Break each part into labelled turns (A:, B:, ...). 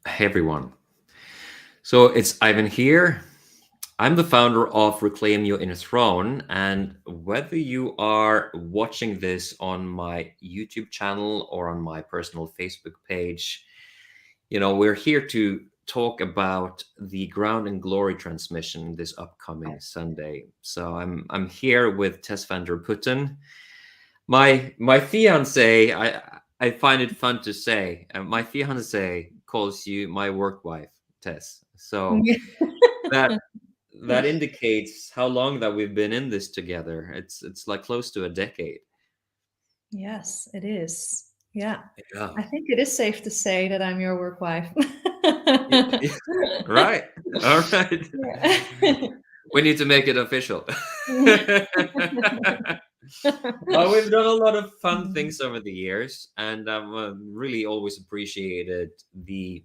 A: Hey everyone. So it's Ivan here. I'm the founder of Reclaim Your Inner Throne. And whether you are watching this on my YouTube channel or on my personal Facebook page, we're here to talk about the Ground and Glory transmission this upcoming Sunday. So I'm here with Tess Vander Putten. My fiance, I find it fun to say, my fiance calls you my work wife, Tess. So that that indicates how long that we've been in this together. It's like close to a decade.
B: Yes, it is. Yeah.
A: Yeah.
B: I think it is safe to say that I'm your work wife.
A: Yeah. Right. All right.
B: Yeah.
A: We need to make it official. Well, we've done a lot of fun
B: Mm.
A: things over the years, and I've really always appreciated the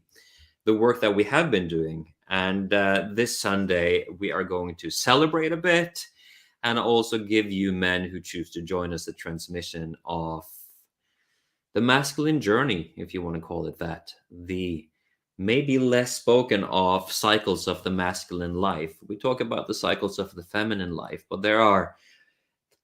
A: work that we have been doing. And this Sunday, we are going to celebrate a bit and also give you men who choose to join us a transmission of the masculine journey, if you want to call it that. The maybe less spoken of cycles of the masculine life. We talk about the cycles of the feminine life, but there are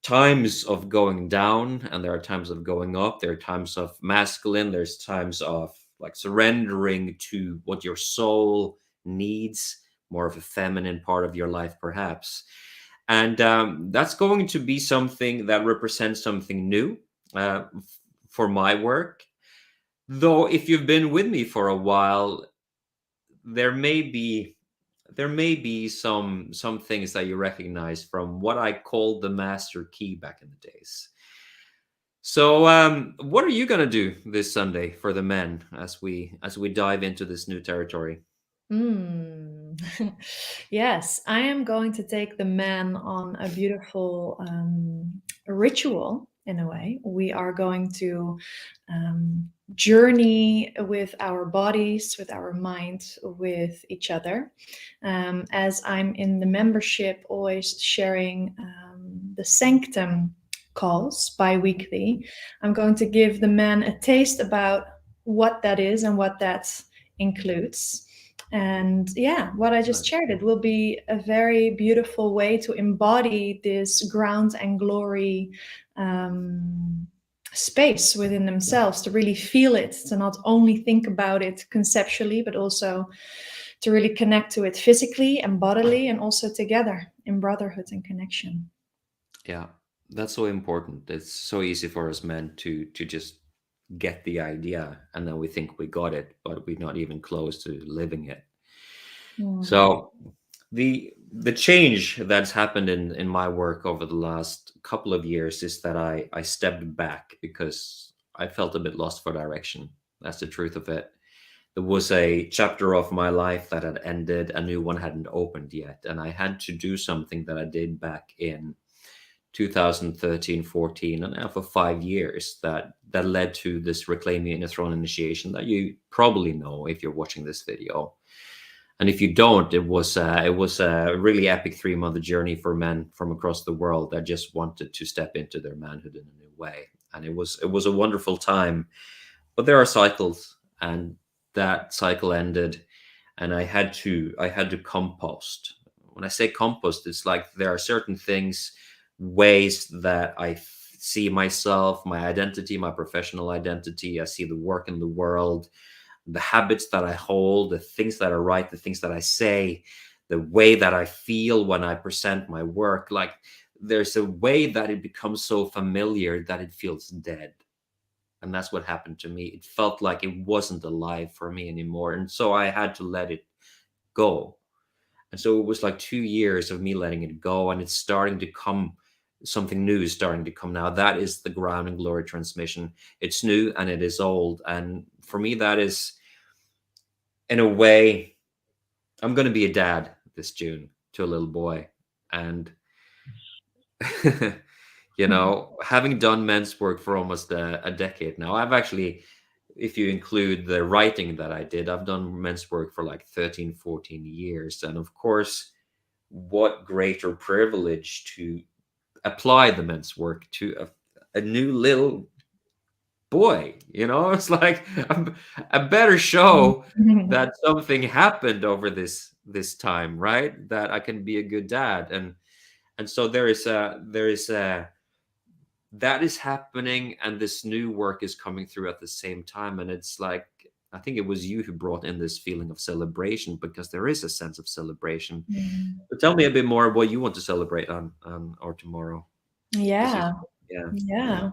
A: times of going down and there are times of going up. There are times of masculine, there's times of like surrendering to what your soul needs, more of a feminine part of your life perhaps. And that's going to be something that represents something new for my work. Though if you've been with me for a while, there may be some things that you recognize from what I called the master key back in the days. So, what are you gonna do this Sunday for the men as we dive into this new territory?
B: Mm. Yes, I am going to take the man on a beautiful ritual in a way. We are going to journey with our bodies, with our mind, with each other. As I'm in the membership, always sharing the sanctum calls bi-weekly, I'm going to give the man a taste about what that is and what that includes. And yeah, what I just
A: Nice.
B: shared, it will be a very beautiful way to embody this ground and glory um, space within themselves, to really feel it, to not only think about it conceptually, but also to really connect to it physically and bodily, and also together in brotherhood and connection.
A: Yeah, that's so important. It's so easy for us men to just get the idea and then we think we got it, but we're not even close to living it.
B: Mm.
A: So the change that's happened in my work over the last couple of years is that I stepped back because I felt a bit lost for direction. That's the truth of it. There was a chapter of my life that had ended, a new one hadn't opened yet, and I had to do something that I did back in 2013, 14, and now for 5 years that led to this Reclaim Your Inner Throne initiation that you probably know if you're watching this video. And if you don't, it was a really epic 3 month journey for men from across the world that just wanted to step into their manhood in a new way. And it was a wonderful time. But there are cycles, and that cycle ended, and I had to compost. When I say compost, it's like there are certain things, ways that see myself, my identity, my professional identity. I see the work in the world, the habits that I hold, the things that are right, the things that I say, the way that I feel when I present my work. Like there's a way that it becomes so familiar that it feels dead. And that's what happened to me. It felt like it wasn't alive for me anymore. And so I had to let it go. And so it was like 2 years of me letting it go. And it's starting to come, something new is starting to come now. That is the Ground and Glory transmission. It's new and it is old. And for me, that is, in a way, I'm going to be a dad this June to a little boy. And, having done men's work for almost a decade now, I've actually, if you include the writing that I did, I've done men's work for like 13, 14 years. And of course, what greater privilege to apply the men's work to a new little boy, it's like a better show that something happened over this time, right? That I can be a good dad. And so there is a that is happening, and this new work is coming through at the same time. And it's like, I think it was you who brought in this feeling of celebration, because there is a sense of celebration.
B: Mm.
A: But tell me a bit more what you want to celebrate on or tomorrow, because you
B: Yeah,
A: yeah, yeah.
B: yeah.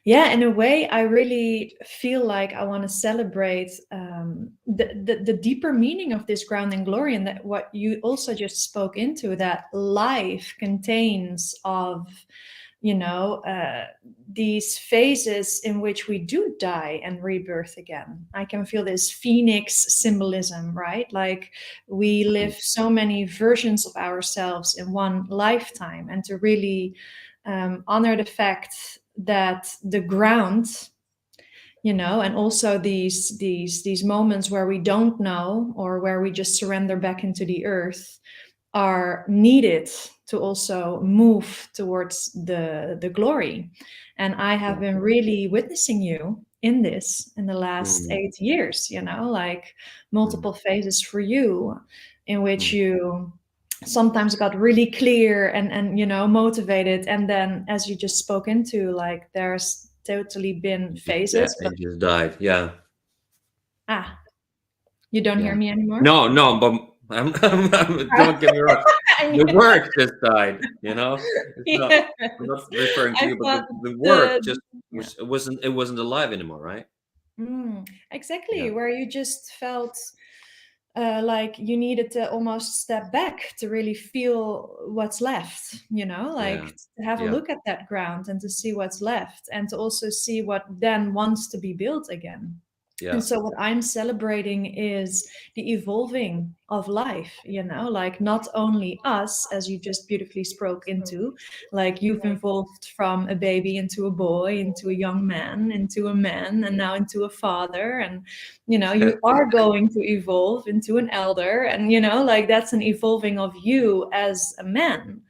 B: Yeah, in a way, I really feel like I want to celebrate the deeper meaning of this ground and glory, and that what you also just spoke into, that life contains of, you know, these phases in which we do die and rebirth again. I can feel this phoenix symbolism, right? Like we
A: Mm,
B: live so many versions of ourselves in one lifetime, and to really honor the fact that the ground, and also these moments where we don't know, or where we just surrender back into the earth, are needed to also move towards the glory. And I have
A: mm,
B: been really witnessing you in this in the last
A: mm,
B: 8 years, like
A: mm,
B: multiple phases for you, in which
A: mm.
B: you sometimes got really clear and motivated, and then, as you just spoke into, like there's totally been phases, but
A: It just died. Yeah,
B: ah, you don't hear
A: yeah.
B: me anymore.
A: No, no, but don't get me wrong. The work just died. It's not.
B: Yeah,
A: I'm not referring to
B: I
A: you, but
B: thought
A: the work
B: the
A: just
B: yeah.
A: it wasn't alive anymore, right?
B: Exactly,
A: Yeah,
B: where you just felt like you needed to almost step back to really feel what's left,
A: yeah,
B: like to have a
A: yeah,
B: look at that ground and to see what's left, and to also see what then wants to be built again. And
A: yeah.
B: so, what I'm celebrating is the evolving of life, like not only us, as you just beautifully spoke into, like you've evolved from a baby into a boy, into a young man, into a man, and now into a father. And, you are going to evolve into an elder. And, like that's an evolving of you as a man.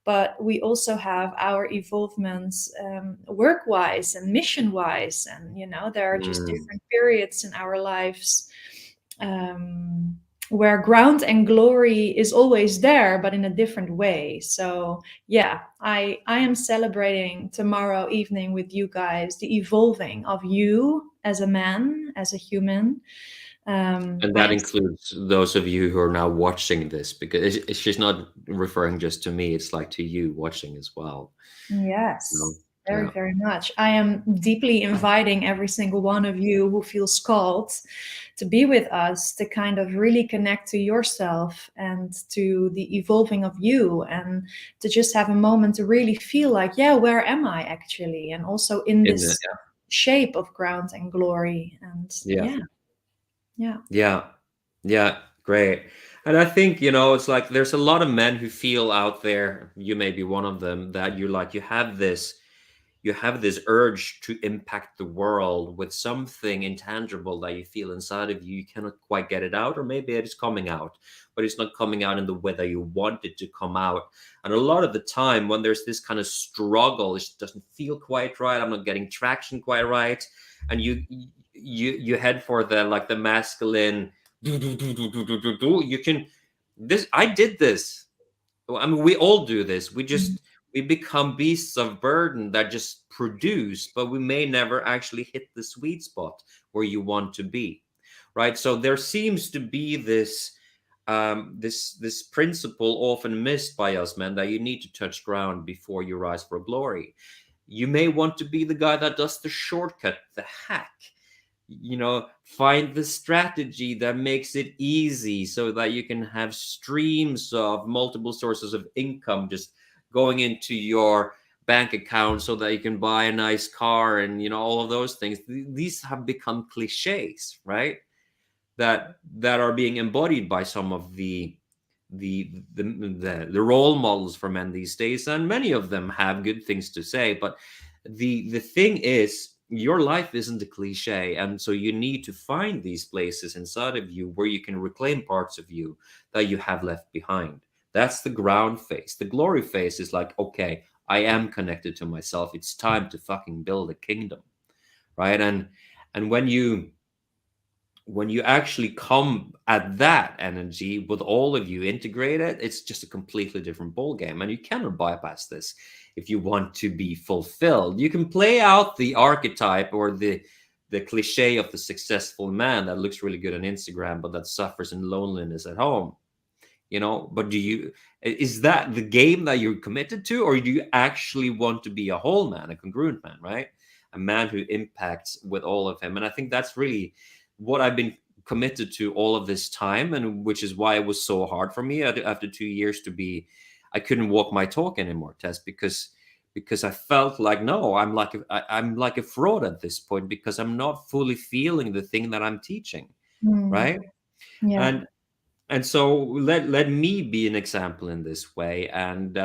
B: But we also have our evolvements, work-wise and mission-wise, and there are just
A: Mm.
B: different periods in our lives, um, where ground and glory is always there, but in a different way. So yeah, I am celebrating tomorrow evening with you guys the evolving of you as a man, as a human.
A: And
B: I
A: that
B: am.
A: includes those of you who are now watching this, because she's not referring just to me; it's like to you watching as well. No,
B: Yes, very,
A: yeah,
B: very much. I am deeply inviting every single one of you who feels called to be with us, to kind of really connect to yourself and to the evolving of you, and to just have a moment to really feel like, yeah, where am I actually? And also in
A: in the
B: this shape of ground and glory. And
A: yeah,
B: yeah, yeah.
A: yeah, yeah, great. And I think, it's like there's a lot of men who feel out there, you may be one of them, that you have this urge to impact the world with something intangible that you feel inside of you. You cannot quite get it out, or maybe it is coming out, but it's not coming out in the way that you want it to come out. And a lot of the time, when there's this kind of struggle, it doesn't feel quite right. I'm not getting traction quite right, and you head for the masculine. You can this. I did this. Well, I mean, we all do this. We become beasts of burden that just produce, but we may never actually hit the sweet spot where you want to be, right? So there seems to be this principle often missed by us men, that you need to touch ground before you rise for glory. You may want to be the guy that does the shortcut, the hack, find the strategy that makes it easy so that you can have streams of multiple sources of income just going into your bank account, so that you can buy a nice car, and all of those things. These have become cliches, right? That are being embodied by some of the role models for men these days, and many of them have good things to say. But the thing is, your life isn't a cliche, and so you need to find these places inside of you where you can reclaim parts of you that you have left behind. That's the ground phase. The glory phase is like, okay, I am connected to myself. It's time to fucking build a kingdom, right? And when you actually come at that energy with all of you integrated, it's just a completely different ball game, and you cannot bypass this if you want to be fulfilled. You can play out the archetype or the cliche of the successful man that looks really good on Instagram but that suffers in loneliness at home, but is that the game that you're committed to, or do you actually want to be a whole man, a congruent man, right? A man who impacts with all of him. And I think that's really what I've been committed to all of this time, and which is why it was so hard for me after 2 years to be. I couldn't walk my talk anymore, Tess, because I felt like, no, I'm like a fraud at this point, because I'm not fully feeling the thing that I'm teaching,
B: Mm,
A: right?
B: yeah.
A: And so let me be an example in this way. And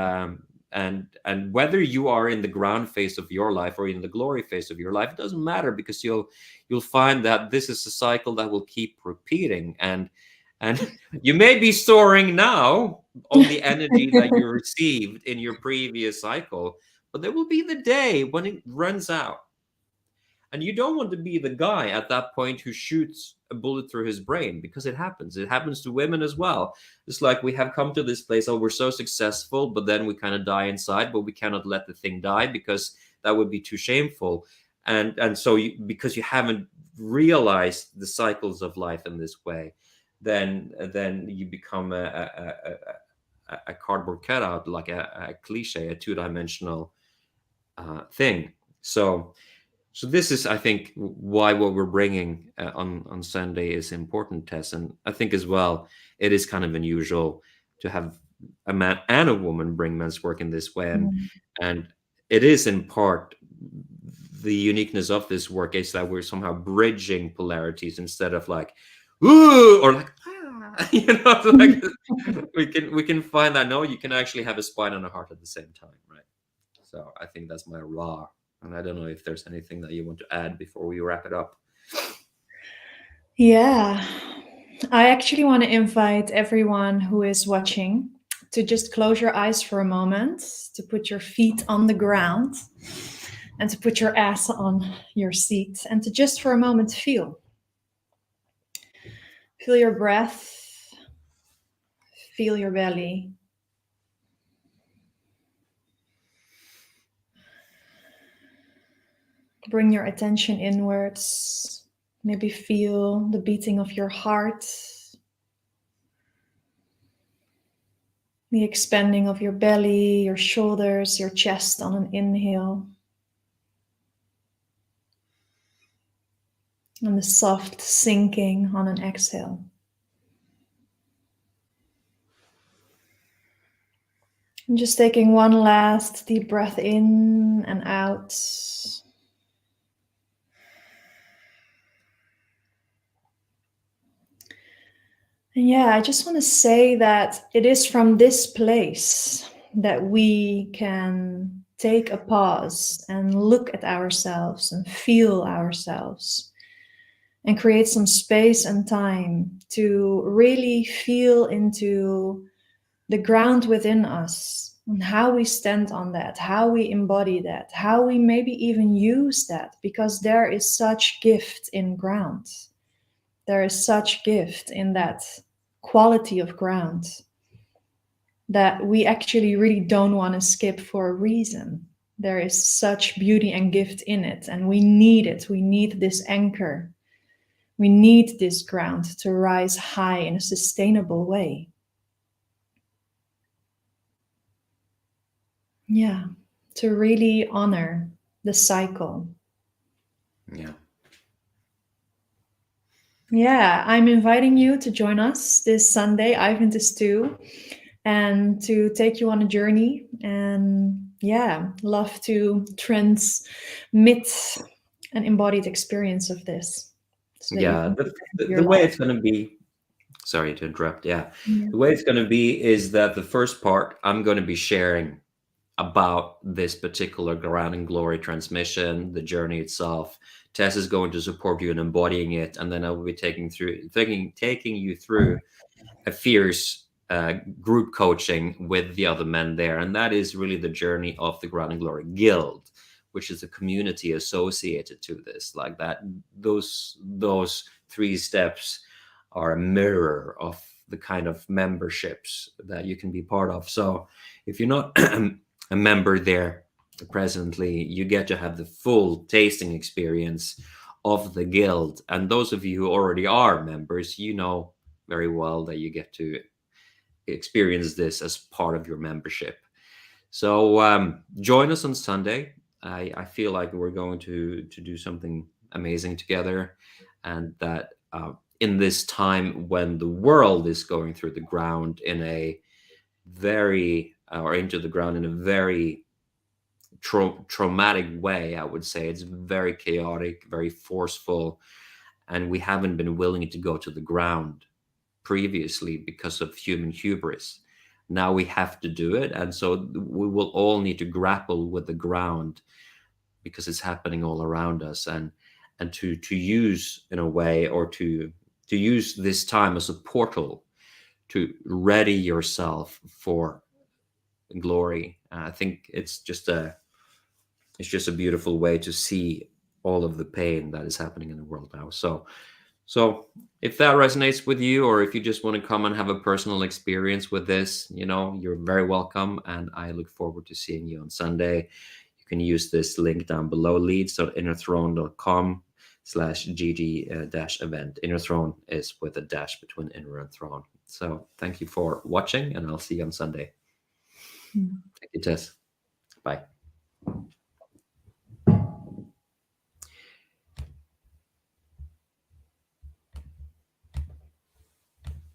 A: whether you are in the ground phase of your life or in the glory phase of your life, it doesn't matter, because you'll find that this is a cycle that will keep repeating. And you may be soaring now on the energy that you received in your previous cycle, but there will be the day when it runs out. And you don't want to be the guy at that point who shoots a bullet through his brain, because it happens. It happens to women as well. It's like we have come to this place, oh, we're so successful, but then we kind of die inside, but we cannot let the thing die because that would be too shameful. And so because you haven't realized the cycles of life in this way, then you become a cardboard cutout, like a cliche, a two-dimensional thing. So this is, I think, why what we're bringing on Sunday is important, Tess. And I think as well, it is kind of unusual to have a man and a woman bring men's work in this way,
B: Mm.
A: and it is in part the uniqueness of this work is that we're somehow bridging polarities instead of like, ooh, or like, ah, like we can find that no, you can actually have a spine and a heart at the same time, right? So I think that's my raw. And I don't know if there's anything that you want to add before we wrap it up.
B: Yeah. I actually want to invite everyone who is watching to just close your eyes for a moment, to put your feet on the ground, and to put your ass on your seat, and to just for a moment feel. Feel your breath, feel your belly. Bring your attention inwards. Maybe feel the beating of your heart, the expanding of your belly, your shoulders, your chest on an inhale, and the soft sinking on an exhale. And just taking one last deep breath in and out. And yeah, I just want to say that it is from this place that we can take a pause and look at ourselves and feel ourselves and create some space and time to really feel into the ground within us and how we stand on that, how we embody that, how we maybe even use that, because there is such gift in ground. There is such gift in that quality of ground that we actually really don't want to skip for a reason. There is such beauty and gift in it, and we need it. We need this anchor. We need this ground to rise high in a sustainable way. Yeah, to really honor the cycle.
A: Yeah.
B: Yeah, I'm inviting you to join us this Sunday, Ivan is too, and to take you on a journey. And yeah, love to transmit an embodied experience of this so that you
A: Yeah.
B: can
A: The,
B: put it
A: the,
B: into your
A: the way
B: life.
A: it's going to be, sorry to interrupt. Yeah.
B: Yeah.
A: The way it's going to be is that the first part, I'm going to be sharing about this particular ground and glory transmission, the journey itself. Tess is going to support you in embodying it. And then I will be taking you through a fierce group coaching with the other men there. And that is really the journey of the Ground and Glory Guild, which is a community associated to this. Like that, those 3 steps are a mirror of the kind of memberships that you can be part of. So if you're not a member there presently, you get to have the full tasting experience of the guild. And those of you who already are members, you know very well that you get to experience this as part of your membership. So join us on Sunday. I feel like we're going to do something amazing together, and that in this time when the world is going through the ground in a very or into the ground in a very traumatic way, I would say it's very chaotic, very forceful, and we haven't been willing to go to the ground previously because of human hubris. Now we have to do it, and so we will all need to grapple with the ground because it's happening all around us, and to use in a way, or to use this time as a portal to ready yourself for glory. I think it's just a beautiful way to see all of the pain that is happening in the world now. So if that resonates with you, or if you just want to come and have a personal experience with this, you're very welcome. And I look forward to seeing you on Sunday. You can use this link down below, leads.innerthrone.com/gg-event. Inner Throne is with a dash between inner and throne. So thank you for watching, and I'll see you on Sunday. Thank you, Tess. Bye.